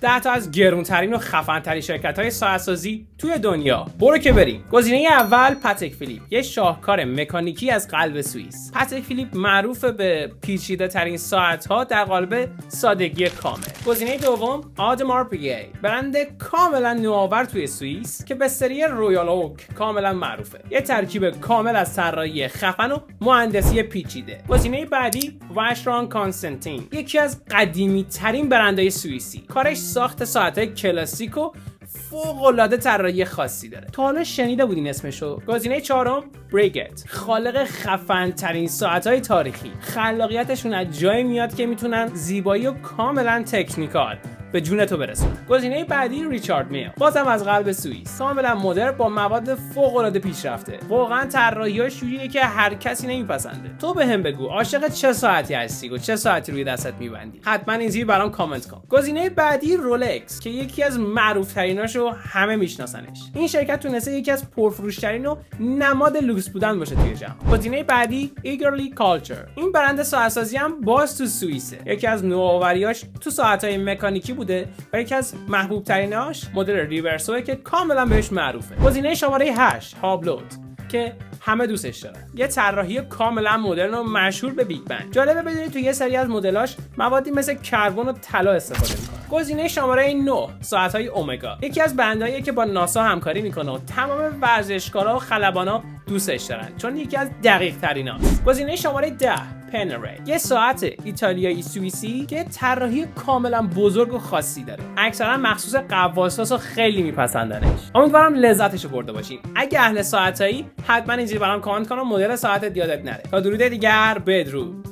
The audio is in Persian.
10 تا از گرونترین و خفن‌ترین شرکت‌های ساعت‌سازی توی دنیا. برو که بریم. گزینه اول پاتک فیلیپ، یه شاهکار مکانیکی از قلب سوئیس. پاتک فیلیپ معروف به پیچیده‌ترین ساعت‌ها در قالب سادگی کامل. گزینه دوم آدمار پیگی، برند کاملا نوآور توی سوئیس که به سری رویال اوک کاملا معروفه. یه ترکیب کامل از طراحی خفن و مهندسی پیچیده. گزینه بعدی واشران کانستانتین، یکی از قدیمی‌ترین برندهای سوئیسی. کارش ساخت ساعت‌های کلاسیک و فوق‌العاده طراحی خاصی داره. تا حالا شنیده بودین اسمشو؟ گزینه چهارم بریگت، خالق خفن ترین ساعت‌های تاریخی. خلاقیتشون از جایی میاد که میتونن زیبایی و کاملا تکنیکال به جون تو برسونن. گزینه بعدی ریچارد میل، بازم از قلب سوئیس، کاملا مدرن با مواد فوق‌العاده پیشرفته. واقعا طراحی‌هاش جوریه که هر کسی نمیپسنده. تو بهم بگو عاشق چه ساعتی هستی و چه ساعتی روی دستت میبندی؟ حتما این زیر برام کامنت کن. گزینه بعدی رولکس که یکی از معروف‌تریناشو همه میشناسنش. این شرکت تونسته یکی از پرفروش‌ترین و نماد لوکس بودن باشه توی جهان. گزینه بعدی ایگرلی کالچر، این برند ساعت‌سازی هم باز تو سوئیسه. یکی از نوآوریاش تو ساعت‌های مکانیکی بوده و یکی از محبوب تریناش مدل ریورسوه که کاملا بهش معروفه. گزینه شماره 8 هابلوت که همه دوستش دارن، یه طراحی کاملا مدرن و مشهور به بیگ بنگ. جالبه بدونید تو یه سری از مدلاش موادی مثل کربن و طلا استفاده میکنه. گزینه شماره 9 ساعت‌های اومگا، یکی از برنداییه که با ناسا همکاری میکنه و تمام ورزشکارا و خلبانا دوستش دارن چون یکی از دقیق تریناست. گزینه شماره 10 پنری، یه ساعت ایتالیایی سوئیسی که طراحی کاملا بزرگ و خاصی داره. اکثرا مخصوص غواصا خیلی میپسندنش. امیدوارم لذتشو برده باشین. اگه اهل ساعتایی حتما اینجوری برام کامنت کن و مدل ساعتت یادت نره. تا درود دیگر، بدرود.